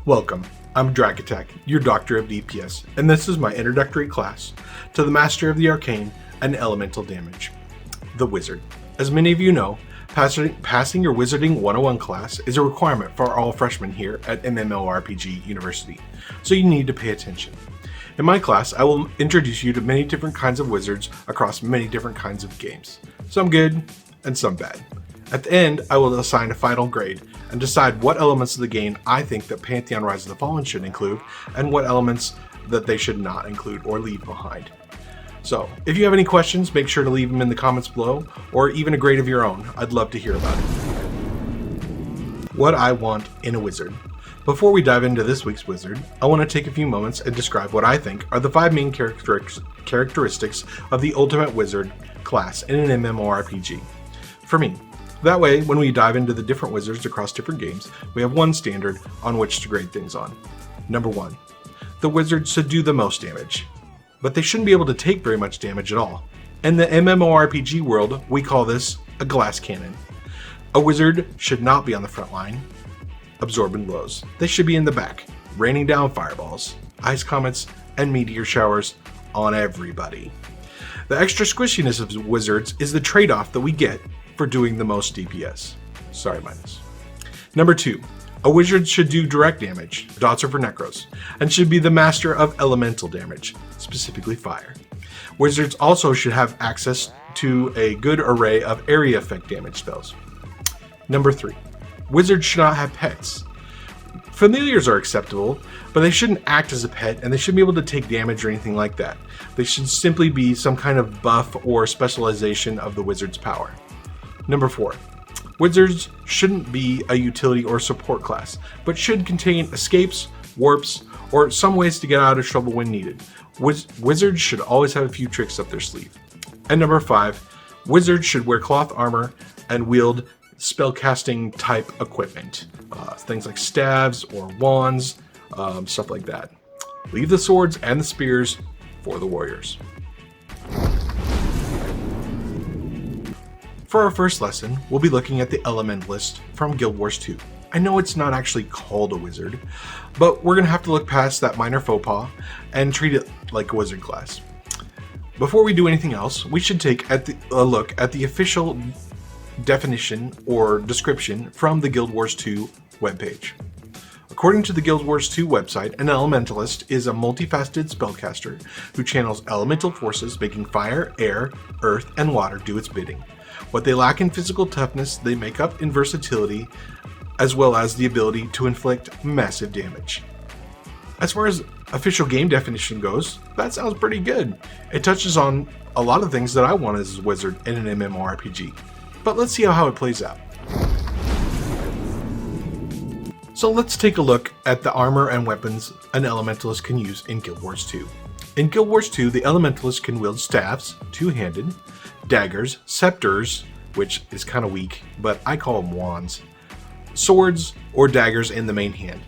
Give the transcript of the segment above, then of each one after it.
Welcome, I'm Draq Attack, your Doctor of DPS, and this is my introductory class to the Master of the Arcane and Elemental Damage, the Wizard. As many of you know, passing your Wizarding 101 class is a requirement for all freshmen here at MMORPG University, so you need to pay attention. In my class, I will introduce you to many different kinds of wizards across many different kinds of games, some good and some bad. At the end, I will assign a final grade and decide what elements of the game I think that Pantheon Rise of the Fallen should include and what elements that they should not include or leave behind. So, if you have any questions, make sure to leave them in the comments below, or even a grade of your own. I'd love to hear about it. What I want in a wizard. Before we dive into this week's wizard, I want to take a few moments and describe what I think are the 5 main characteristics of the ultimate wizard class in an MMORPG. For me. That way, when we dive into the different wizards across different games, we have one standard on which to grade things on. Number 1. The wizard should do the most damage, but they shouldn't be able to take very much damage at all. In the MMORPG world, we call this a glass cannon. A wizard should not be on the front line, absorbing blows. They should be in the back, raining down fireballs, ice comets, and meteor showers on everybody. The extra squishiness of wizards is the trade-off that we get for doing the most DPS. Sorry, minus. Number 2, a wizard should do direct damage, dots are for necros, and should be the master of elemental damage, specifically fire. Wizards also should have access to a good array of area effect damage spells. Number 3, wizards should not have pets. Familiars are acceptable, but they shouldn't act as a pet and they shouldn't be able to take damage or anything like that. They should simply be some kind of buff or specialization of the wizard's power. Number 4, wizards shouldn't be a utility or support class, but should contain escapes, warps, or some ways to get out of trouble when needed. Wizards should always have a few tricks up their sleeve. And number 5, wizards should wear cloth armor and wield spellcasting type equipment. Things like staves or wands, stuff like that. Leave the swords and the spears for the warriors. For our first lesson, we'll be looking at the Elementalist from Guild Wars 2. I know it's not actually called a wizard, but we're going to have to look past that minor faux pas and treat it like a wizard class. Before we do anything else, we should take a look at the official definition or description from the Guild Wars 2 webpage. According to the Guild Wars 2 website, an Elementalist is a multifaceted spellcaster who channels elemental forces, making fire, air, earth, and water do its bidding. What they lack in physical toughness, they make up in versatility, as well as the ability to inflict massive damage. As far as official game definition goes, that sounds pretty good. It touches on a lot of things that I want as a wizard in an MMORPG. But let's see how it plays out. So let's take a look at the armor and weapons an Elementalist can use in Guild Wars 2. In Guild Wars 2, the Elementalist can wield staffs, two-handed, daggers, scepters, which is kind of weak, but I call them wands, swords, or daggers in the main hand.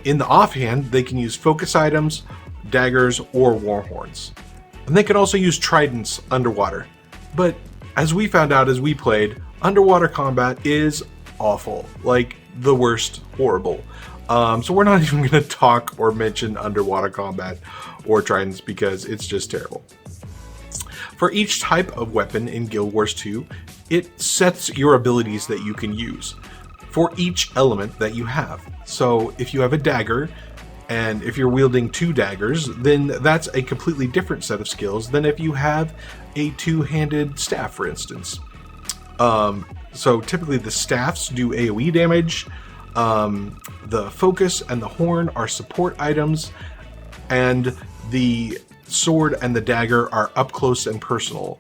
In the offhand, they can use focus items, daggers, or war horns. And they can also use tridents underwater. But as we found out as we played, underwater combat is awful, like the worst, horrible. So we're not even going to talk or mention underwater combat or tridents because it's just terrible. For each type of weapon in Guild Wars 2, it sets your abilities that you can use for each element that you have. So if you have a dagger, and if you're wielding 2 daggers, then that's a completely different set of skills than if you have a two-handed staff, for instance. So typically the staffs do AoE damage, the focus and the horn are support items, and the sword and the dagger are up close and personal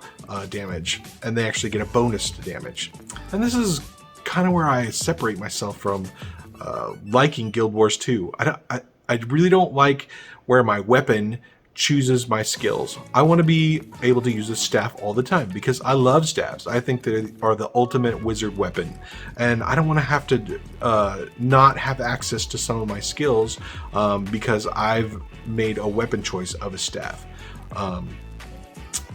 damage, and they actually get a bonus to damage. And this is kind of where I separate myself from liking Guild Wars 2. I really don't like where my weapon chooses my skills. I want to be able to use a staff all the time because I love staffs. I think they are the ultimate wizard weapon, and I don't want to have to not have access to some of my skills because I've made a weapon choice of a staff.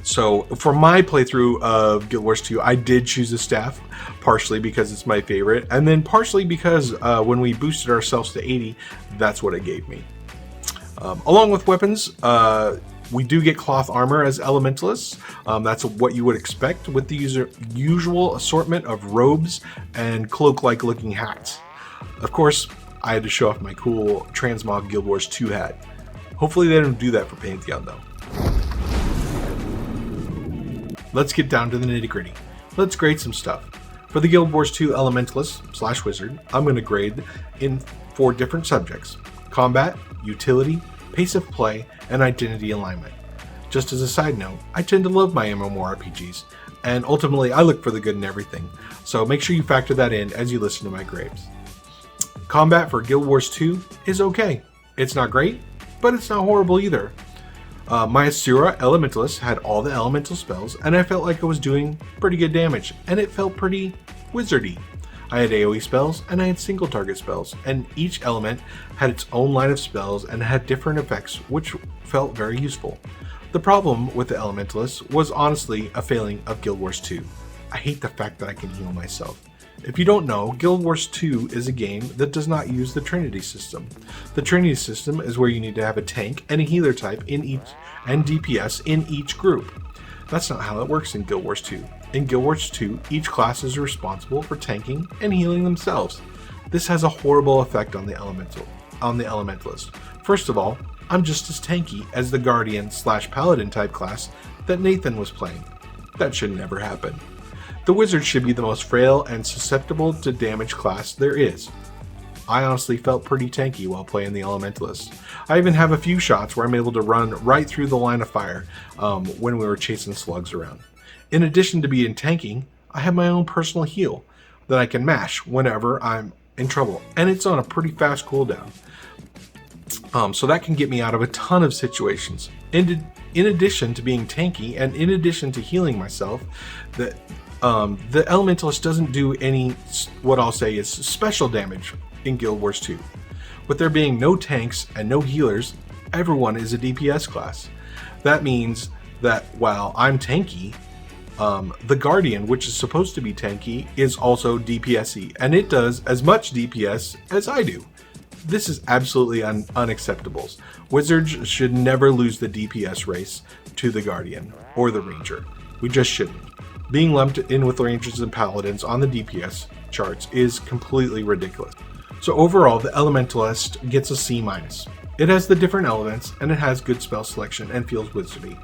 So for my playthrough of Guild Wars 2, I did choose a staff, partially because it's my favorite, and then partially because when we boosted ourselves to 80, that's what it gave me. Along with weapons, we do get cloth armor as elementalists. That's what you would expect with the usual assortment of robes and cloak-like looking hats. Of course, I had to show off my cool Transmog Guild Wars 2 hat. Hopefully they don't do that for Pantheon though. Let's get down to the nitty-gritty. Let's grade some stuff. For the Guild Wars 2 Elementalist / Wizard, I'm going to grade in 4 different subjects: combat, utility, pace of play, and identity alignment. Just as a side note, I tend to love my MMORPGs, and ultimately I look for the good in everything, so make sure you factor that in as you listen to my grades. Combat for Guild Wars 2 is okay. It's not great, but it's not horrible either. My Asura Elementalist had all the elemental spells, and I felt like I was doing pretty good damage, and it felt pretty wizardy. I had AoE spells, and I had single target spells, and each element had its own line of spells and had different effects, which felt very useful. The problem with the Elementalist was honestly a failing of Guild Wars 2. I hate the fact that I can heal myself. If you don't know, Guild Wars 2 is a game that does not use the Trinity system. The Trinity system is where you need to have a tank and a healer type in each, and DPS in each group. That's not how it works in Guild Wars 2. In Guild Wars 2, each class is responsible for tanking and healing themselves. This has a horrible effect on the Elementalist. First of all, I'm just as tanky as the Guardian / Paladin type class that Nathan was playing. That should never happen. The Wizard should be the most frail and susceptible to damage class there is. I honestly felt pretty tanky while playing the Elementalist. I even have a few shots where I'm able to run right through the line of fire when we were chasing slugs around. In addition to being tanky, I have my own personal heal that I can mash whenever I'm in trouble, and it's on a pretty fast cooldown. So that can get me out of a ton of situations. In addition to being tanky, and in addition to healing myself, the Elementalist doesn't do any, what I'll say is, special damage in Guild Wars 2. With there being no tanks and no healers, everyone is a DPS class. That means that while I'm tanky, the Guardian, which is supposed to be tanky, is also DPS-y, and it does as much DPS as I do. This is absolutely unacceptable. Wizards should never lose the DPS race to the Guardian or the Ranger. We just shouldn't. Being lumped in with Rangers and Paladins on the DPS charts is completely ridiculous. So overall, the Elementalist gets a C-. It has the different elements, and it has good spell selection and feels wizardy.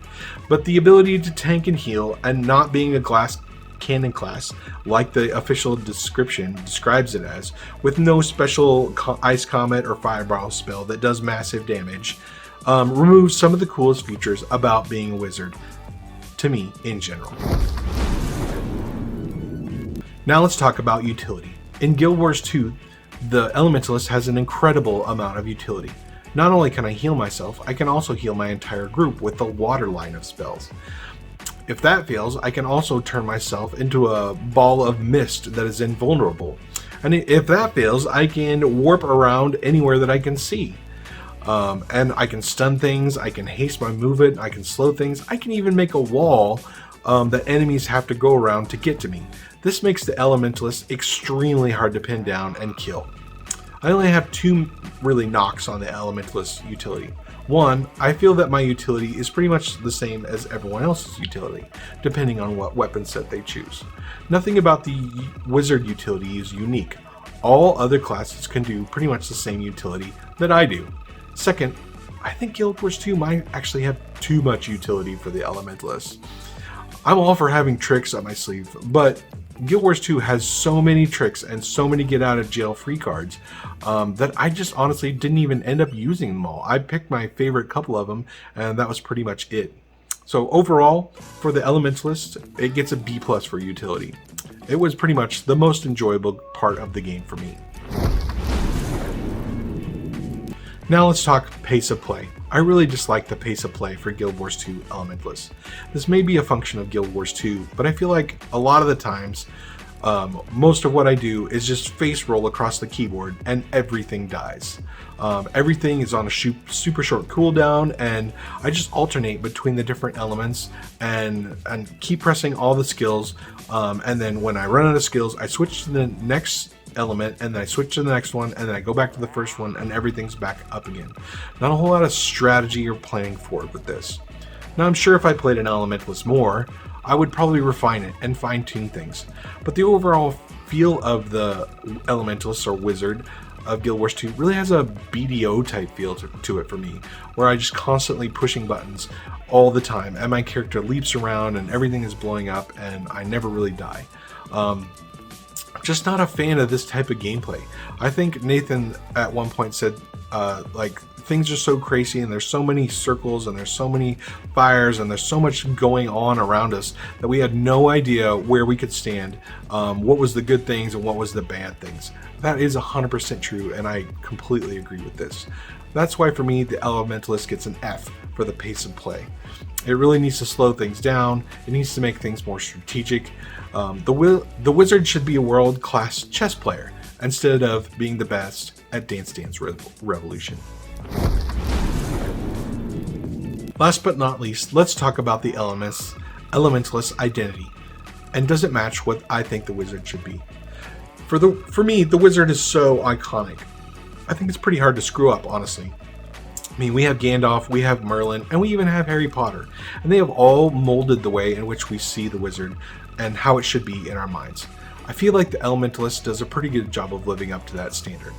But the ability to tank and heal, and not being a glass cannon class, like the official description describes it as, with no special Ice Comet or Fireball spell that does massive damage, removes some of the coolest features about being a wizard, to me, in general. Now let's talk about utility. In Guild Wars 2, the Elementalist has an incredible amount of utility. Not only can I heal myself, I can also heal my entire group with the water line of spells. If that fails, I can also turn myself into a ball of mist that is invulnerable. And if that fails, I can warp around anywhere that I can see. And I can stun things, I can haste my movement, I can slow things, I can even make a wall that enemies have to go around to get to me. This makes the Elementalist extremely hard to pin down and kill. I only have 2 really knocks on the Elementalist utility. One, I feel that my utility is pretty much the same as everyone else's utility, depending on what weapon set they choose. Nothing about the Wizard utility is unique. All other classes can do pretty much the same utility that I do. Second, I think Guild Wars 2 might actually have too much utility for the Elementalist. I'm all for having tricks up my sleeve, but Guild Wars 2 has so many tricks and so many get out of jail free cards that I just honestly didn't even end up using them all. I picked my favorite couple of them, and that was pretty much it. So overall, for the Elementalist, it gets a B+ for utility. It was pretty much the most enjoyable part of the game for me. Now let's talk pace of play. I really dislike the pace of play for Guild Wars 2 Elementalist. This may be a function of Guild Wars 2, but I feel like a lot of the times Most of what I do is just face roll across the keyboard and everything dies. Everything is on a super short cooldown, and I just alternate between the different elements and keep pressing all the skills. And then when I run out of skills, I switch to the next element, and then I switch to the next one, and then I go back to the first one, and everything's back up again. Not a whole lot of strategy or planning forward with this. Now, I'm sure if I played an Elementalist more, I would probably refine it and fine-tune things. But the overall feel of the Elementalist or Wizard of Guild Wars 2 really has a BDO type feel to it for me, where I just constantly pushing buttons all the time, and my character leaps around and everything is blowing up, and I never really die. Just not a fan of this type of gameplay. I think Nathan at one point said, like, things are so crazy, and there's so many circles, and there's so many fires, and there's so much going on around us that we had no idea where we could stand, what was the good things and what was the bad things. That is 100% true, and I completely agree with this. That's why for me, the Elementalist gets an F for the pace of play. It really needs to slow things down. It needs to make things more strategic. The Wizard should be a world-class chess player instead of being the best at Dance Dance Revolution. Last but not least, let's talk about the Elementalist identity, and does it match what I think the Wizard should be? For me, the Wizard is so iconic. I think it's pretty hard to screw up, honestly. I mean, we have Gandalf, we have Merlin, and we even have Harry Potter, and they have all molded the way in which we see the Wizard and how it should be in our minds. I feel like the Elementalist does a pretty good job of living up to that standard.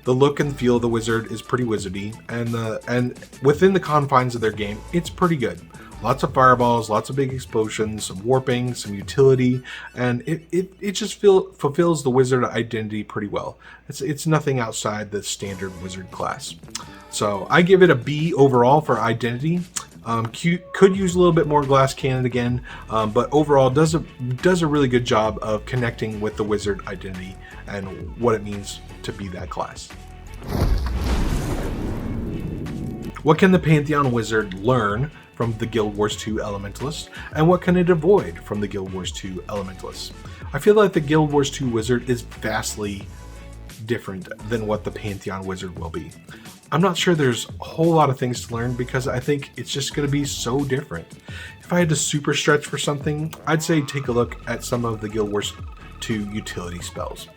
The look and feel of the Wizard is pretty wizardy, and within the confines of their game, it's pretty good. Lots of fireballs, lots of big explosions, some warping, some utility, and it just fulfills the Wizard identity pretty well. It's nothing outside the standard Wizard class. So I give it a B overall for identity. Could use a little bit more glass cannon again, but overall does a really good job of connecting with the Wizard identity and what it means to be that class. What can the Pantheon Wizard learn from the Guild Wars 2 Elementalist, and what can it avoid from the Guild Wars 2 Elementalist? I feel like the Guild Wars 2 Wizard is vastly different than what the Pantheon Wizard will be. I'm not sure there's a whole lot of things to learn because I think it's just going to be so different. If I had to super stretch for something, I'd say take a look at some of the Guild Wars 2 utility spells.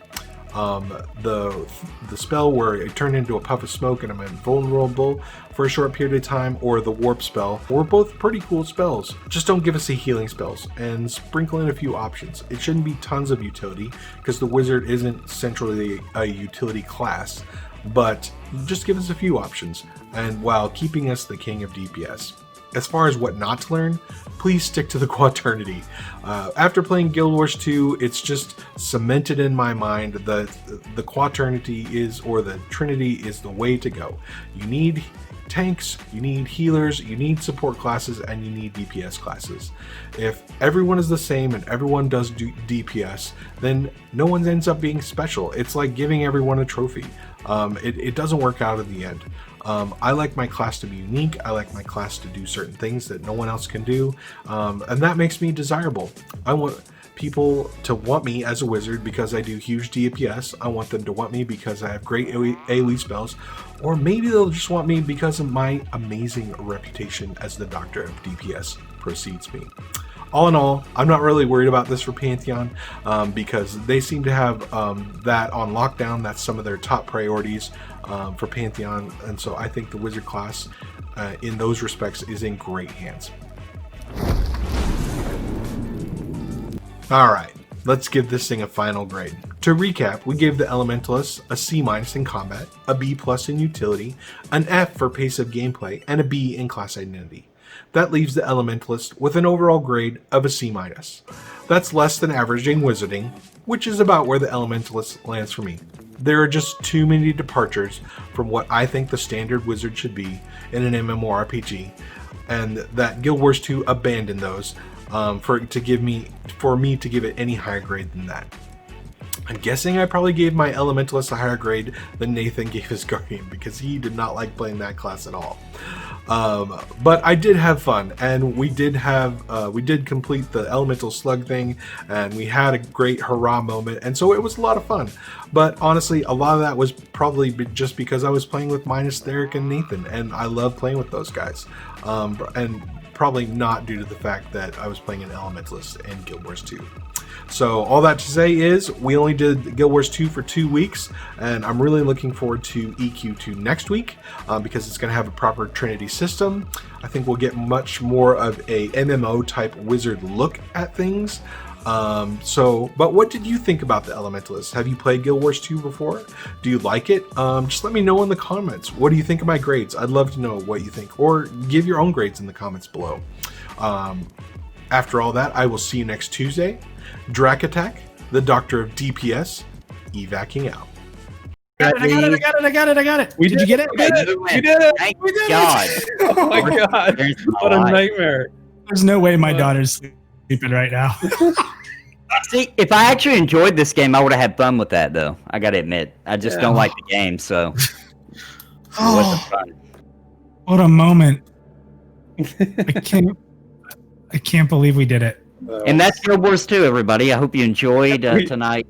The spell where it turned into a puff of smoke and I'm invulnerable for a short period of time, or the warp spell, were both pretty cool spells. Just don't give us the healing spells and sprinkle in a few options. It shouldn't be tons of utility because the Wizard isn't centrally a utility class, but just give us a few options, and while keeping us the king of DPS. As far as what not to learn, please stick to the Quaternity. After playing Guild Wars 2, it's just cemented in my mind that the Quaternity is, or the Trinity is, the way to go. You need tanks, you need healers, you need support classes, and you need DPS classes. If everyone is the same and everyone does DPS, then no one ends up being special. It's like giving everyone a trophy. It doesn't work out in the end. I like my class to be unique. I like my class to do certain things that no one else can do, and that makes me desirable. I want people to want me as a wizard because I do huge DPS. I want them to want me because I have great AoE spells, or maybe they'll just want me because of my amazing reputation as the Doctor of DPS precedes me. All in all, I'm not really worried about this for Pantheon because they seem to have that on lockdown. That's some of their top priorities for Pantheon, and so I think the Wizard class in those respects is in great hands. Alright, let's give this thing a final grade. To recap, we gave the Elementalists a C- in combat, a B+ in utility, an F for pace of gameplay, and a B in class identity. That leaves the Elementalist with an overall grade of a C-. That's less than average in Wizarding, which is about where the Elementalist lands for me. There are just too many departures from what I think the standard Wizard should be in an MMORPG, and that Guild Wars 2 abandoned those for me to give it any higher grade than that. I'm guessing I probably gave my Elementalist a higher grade than Nathan gave his Guardian because he did not like playing that class at all. But I did have fun, and we did complete the elemental slug thing, and we had a great hurrah moment, and so it was a lot of fun. But honestly, a lot of that was probably just because I was playing with Minus, Therek, and Nathan, and I love playing with those guys. And probably not due to the fact that I was playing an Elementalist in Guild Wars 2. So all that to say is we only did Guild Wars 2 for 2 weeks, and I'm really looking forward to EQ2 next week because it's going to have a proper Trinity system. I think we'll get much more of a MMO type wizard look at things. But what did you think about the Elementalist? Have you played Guild Wars 2 before? Do you like it? Just let me know in the comments. What do you think of my grades? I'd love to know what you think, or give your own grades in the comments below. After all that, I will see you next Tuesday. Draq Attack, the Doctor of DPS, evacing out. I got it. Did you get it? We did it. Thank God. Oh my God. What a nightmare. There's no way my daughter's sleeping right now. See, if I actually enjoyed this game, I would have had fun with that, though. I gotta admit, I just don't like the game, so. Oh, what a moment! I can't believe we did it. And that's Guild Wars 2, everybody. I hope you enjoyed tonight.